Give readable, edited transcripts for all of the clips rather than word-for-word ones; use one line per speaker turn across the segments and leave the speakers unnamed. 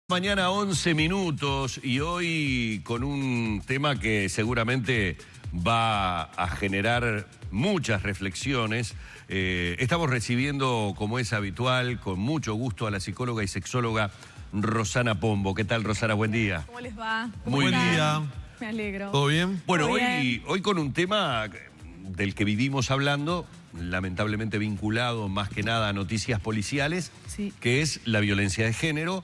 Mañana 11 minutos y hoy con un tema que seguramente va a generar muchas reflexiones. Estamos recibiendo, como es habitual, con mucho gusto a la psicóloga y sexóloga Rosana Pombo. ¿Qué tal, Rosana? Buen día.
¿Cómo les va?
Muy bien.
Buen día.
Me alegro.
¿Todo bien?
Bueno,
¿Todo bien?
hoy con un tema del que vivimos hablando, lamentablemente vinculado más que nada a noticias policiales,
Sí.
que es la violencia de género,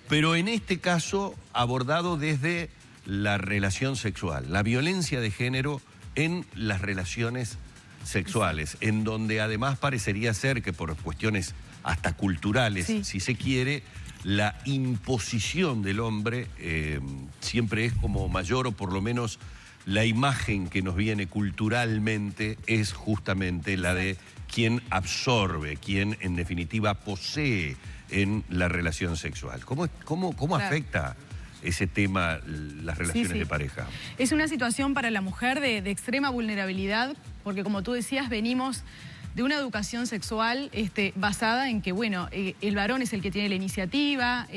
pero en este caso abordado desde la relación sexual, la violencia de género en las relaciones sexuales, en donde además parecería ser que por cuestiones hasta culturales,
Sí.
si se quiere, la imposición del hombre siempre es como mayor, o por lo menos la imagen que nos viene culturalmente es justamente la de quien absorbe, quien en definitiva posee en la relación sexual. ¿Cómo
Claro.
afecta ese tema las relaciones
Sí.
de pareja?
Es una situación para la mujer de extrema vulnerabilidad, porque como tú decías, venimos de una educación sexual basada en que, bueno, el varón es el que tiene la iniciativa,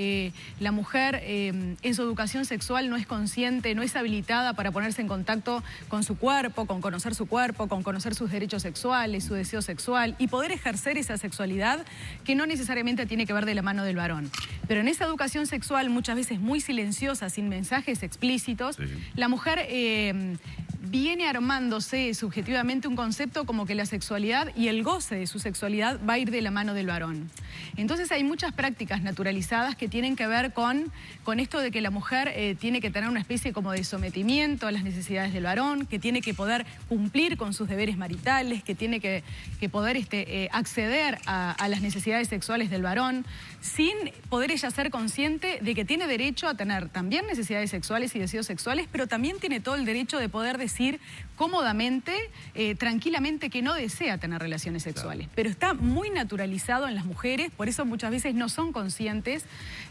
la mujer en su educación sexual no es consciente, no es habilitada para ponerse en contacto con su cuerpo, con conocer su cuerpo, con conocer sus derechos sexuales, su deseo sexual y poder ejercer esa sexualidad que no necesariamente tiene que ver de la mano del varón. Pero en esa educación sexual, muchas veces muy silenciosa, sin mensajes explícitos,
Sí.
la mujer viene armándose subjetivamente un concepto como que la sexualidad y el goce de su sexualidad va a ir de la mano del varón. Entonces hay muchas prácticas naturalizadas que tienen que ver con esto de que la mujer tiene que tener una especie como de sometimiento a las necesidades del varón, que tiene que poder cumplir con sus deberes maritales, que tiene que poder acceder a las necesidades sexuales del varón, sin poder ella ser consciente de que tiene derecho a tener también necesidades sexuales y deseos sexuales, pero también tiene todo el derecho de poder decir cómodamente, tranquilamente, que no desea tener relaciones sexuales. Pero está muy naturalizado en las mujeres, por eso muchas veces no son conscientes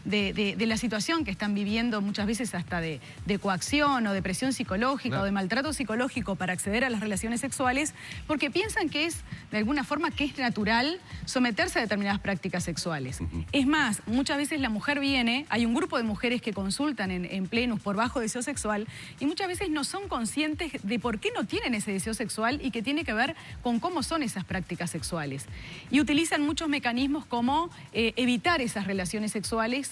de la situación que están viviendo, muchas veces hasta de coacción o de presión psicológica,
Claro,
o de maltrato psicológico para acceder a las relaciones sexuales, porque piensan que es, de alguna forma, que es natural someterse a determinadas prácticas sexuales. Es más, muchas veces la mujer viene, hay un grupo de mujeres que consultan en Plenus por bajo deseo sexual y muchas veces no son conscientes de por qué no tienen ese deseo sexual y que tiene que ver con cómo son esas prácticas sexuales. Y utilizan muchos mecanismos como evitar esas relaciones sexuales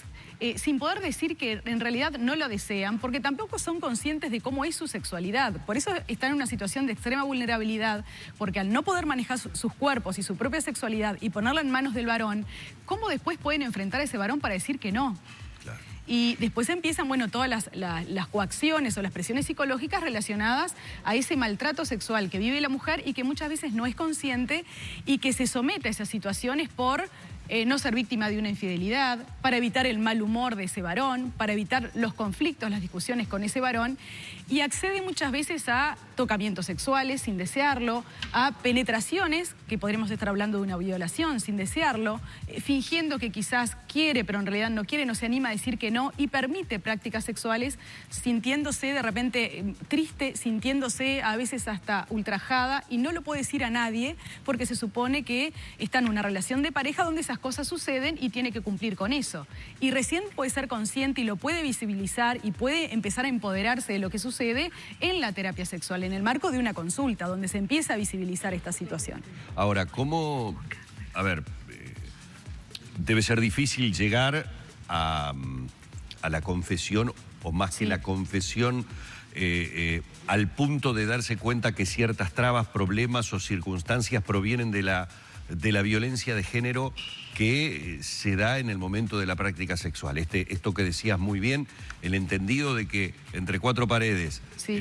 sin poder decir que en realidad no lo desean, porque tampoco son conscientes de cómo es su sexualidad. Por eso están en una situación de extrema vulnerabilidad, porque al no poder manejar sus cuerpos y su propia sexualidad y ponerla en manos del varón, ¿cómo después pueden enfrentar a ese varón para decir que no?
Claro.
Y después empiezan, bueno, todas las coacciones o las presiones psicológicas relacionadas a ese maltrato sexual que vive la mujer y que muchas veces no es consciente y que se somete a esas situaciones por no ser víctima de una infidelidad, para evitar el mal humor de ese varón, para evitar los conflictos, las discusiones con ese varón, y accede muchas veces a tocamientos sexuales sin desearlo, a penetraciones, que podríamos estar hablando de una violación sin desearlo, fingiendo que quizás quiere, pero en realidad no quiere, no se anima a decir que no, y permite prácticas sexuales sintiéndose de repente triste, sintiéndose a veces hasta ultrajada, y no lo puede decir a nadie porque se supone que está en una relación de pareja donde esas cosas suceden y tiene que cumplir con eso. Y recién puede ser consciente y lo puede visibilizar y puede empezar a empoderarse de lo que sucede en la terapia sexual, en el marco de una consulta, donde se empieza a visibilizar esta situación.
Ahora, a ver, debe ser difícil llegar a la confesión, o más que la confesión, al punto de darse cuenta que ciertas trabas, problemas o circunstancias provienen de la violencia de género que se da en el momento de la práctica sexual. Esto que decías muy bien, el entendido de que entre cuatro paredes
Sí.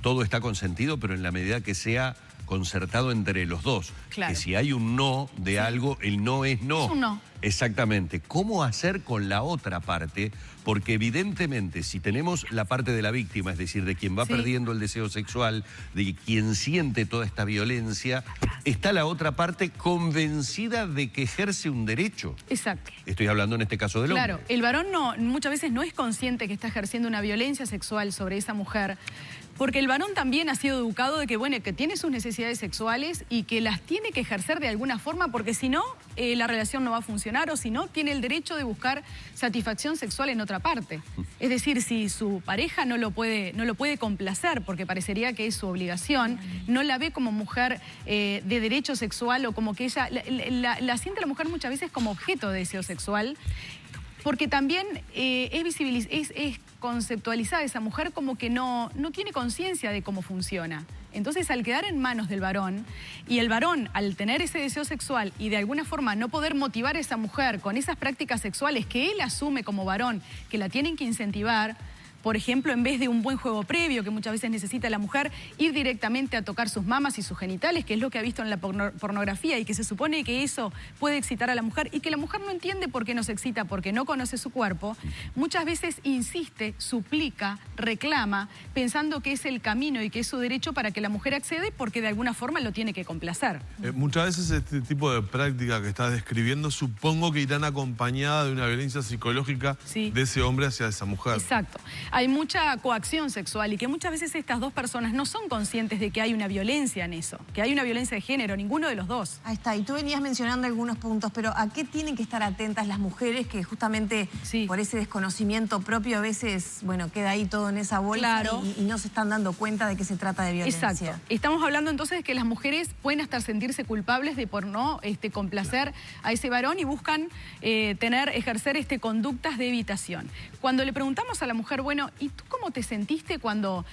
todo está consentido, pero en la medida que sea concertado entre los dos.
Claro.
Que si hay un no de algo, el no es no.
Es un no.
Exactamente. ¿Cómo hacer con la otra parte? Porque evidentemente si tenemos la parte de la víctima, es decir, de quien va
Sí.
perdiendo el deseo sexual, de quien siente toda esta violencia, está la otra parte convencida de que ejerce un derecho.
Exacto.
Estoy hablando en este caso del hombre.
Claro, el varón muchas veces no es consciente que está ejerciendo una violencia sexual sobre esa mujer, porque el varón también ha sido educado de que, bueno, que tiene sus necesidades sexuales y que las tiene que ejercer de alguna forma, porque si no, la relación no va a funcionar. evolucionar o si no, tiene el derecho de buscar satisfacción sexual en otra parte. Es decir, si su pareja no lo puede complacer porque parecería que es su obligación, no la ve como mujer de derecho sexual o como que ella, la siente la mujer muchas veces como objeto de deseo sexual, porque también es conceptualizada esa mujer como que no tiene conciencia de cómo funciona. Entonces, al quedar en manos del varón, y el varón, al tener ese deseo sexual y de alguna forma no poder motivar a esa mujer con esas prácticas sexuales que él asume como varón, que la tienen que incentivar, por ejemplo, en vez de un buen juego previo que muchas veces necesita la mujer, ir directamente a tocar sus mamas y sus genitales, que es lo que ha visto en la pornografía y que se supone que eso puede excitar a la mujer y que la mujer no entiende por qué no se excita, porque no conoce su cuerpo, muchas veces insiste, suplica, reclama, pensando que es el camino y que es su derecho para que la mujer accede porque de alguna forma lo tiene que complacer.
Muchas veces este tipo de práctica que estás describiendo supongo que irán acompañada de una violencia psicológica de ese hombre hacia esa mujer.
Exacto. Hay mucha coacción sexual y que muchas veces estas dos personas no son conscientes de que hay una violencia en eso, que hay una violencia de género, ninguno de los dos.
Ahí está, y tú venías mencionando algunos puntos, pero ¿a qué tienen que estar atentas las mujeres que justamente por ese desconocimiento propio a veces, bueno, queda ahí todo en esa bolsa y no se están dando cuenta de que se trata de violencia?
Exacto. Estamos hablando entonces de que las mujeres pueden hasta sentirse culpables de por no complacer a ese varón y buscan ejercer conductas de evitación. Cuando le preguntamos a la mujer, bueno, ¿y tú cómo te sentiste cuando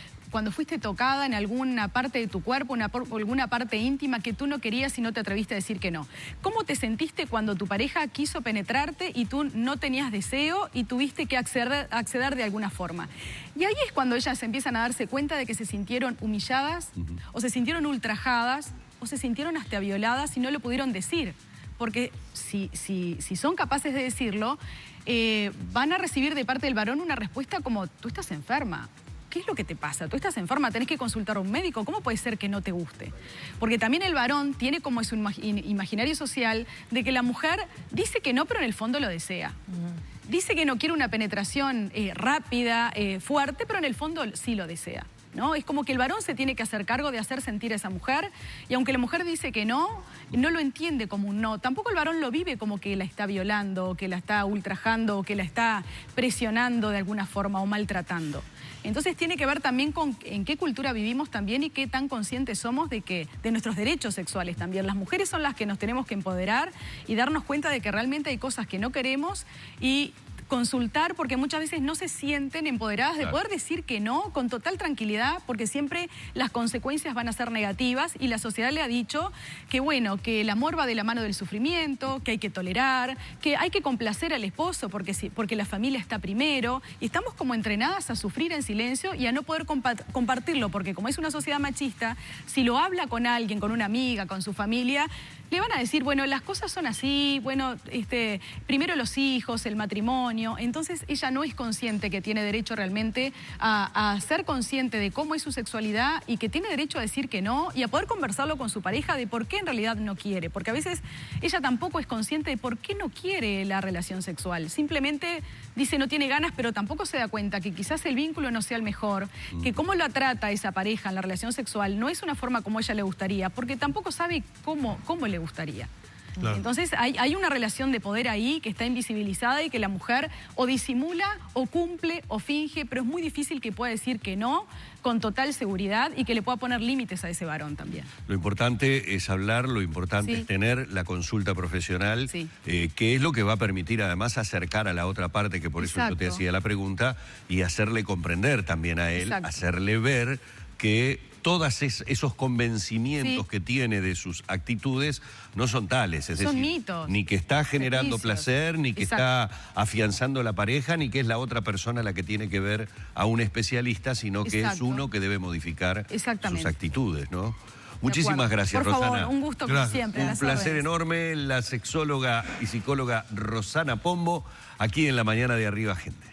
fuiste tocada en alguna parte de tu cuerpo, alguna parte íntima que tú no querías y no te atreviste a decir que no? ¿Cómo te sentiste cuando tu pareja quiso penetrarte y tú no tenías deseo y tuviste que acceder de alguna forma? Y ahí es cuando ellas empiezan a darse cuenta de que se sintieron humilladas o se sintieron ultrajadas o se sintieron hasta violadas y no lo pudieron decir. Porque si son capaces de decirlo, van a recibir de parte del varón una respuesta como: tú estás enferma. ¿Qué es lo que te pasa? Tú estás enferma, tenés que consultar a un médico. ¿Cómo puede ser que no te guste? Porque también el varón tiene como su imaginario social de que la mujer dice que no, pero en el fondo lo desea. Dice que no quiere una penetración rápida, fuerte, pero en el fondo sí lo desea, ¿no? Es como que el varón se tiene que hacer cargo de hacer sentir a esa mujer y aunque la mujer dice que no lo entiende como un no. Tampoco el varón lo vive como que la está violando, que la está ultrajando, que la está presionando de alguna forma o maltratando. Entonces tiene que ver también con en qué cultura vivimos también y qué tan conscientes somos de nuestros derechos sexuales también. Las mujeres son las que nos tenemos que empoderar y darnos cuenta de que realmente hay cosas que no queremos y consultar, porque muchas veces no se sienten empoderadas de poder decir que no con total tranquilidad, porque siempre las consecuencias van a ser negativas y la sociedad le ha dicho que bueno, que el amor va de la mano del sufrimiento, que hay que tolerar, que hay que complacer al esposo porque la familia está primero y estamos como entrenadas a sufrir en silencio y a no poder compartirlo, porque como es una sociedad machista, si lo habla con alguien, con una amiga, con su familia, le van a decir, bueno, las cosas son así, bueno, primero los hijos, el matrimonio. Entonces ella no es consciente que tiene derecho realmente a ser consciente de cómo es su sexualidad y que tiene derecho a decir que no y a poder conversarlo con su pareja de por qué en realidad no quiere. Porque a veces ella tampoco es consciente de por qué no quiere la relación sexual. Simplemente dice no tiene ganas, pero tampoco se da cuenta que quizás el vínculo no sea el mejor, que cómo la trata esa pareja en la relación sexual no es una forma como a ella le gustaría, porque tampoco sabe cómo le gustaría. Claro. Entonces hay una relación de poder ahí que está invisibilizada y que la mujer o disimula o cumple o finge, pero es muy difícil que pueda decir que no con total seguridad y que le pueda poner límites a ese varón también.
Lo importante es hablar, lo importante es tener la consulta profesional, que es lo que va a permitir además acercar a la otra parte, que por eso yo te hacía la pregunta, y hacerle comprender también a él, hacerle ver que todos esos convencimientos que tiene de sus actitudes no son tales. Es decir,
mitos.
Ni que está generando placer, ni que está afianzando la pareja, ni que es la otra persona la que tiene que ver a un especialista, sino que es uno que debe modificar sus actitudes, ¿no? Muchísimas gracias, Rosana.
Por favor, un gusto como siempre.
Un placer enorme, la sexóloga y psicóloga Rosana Pombo, aquí en La Mañana de Arriba Gente.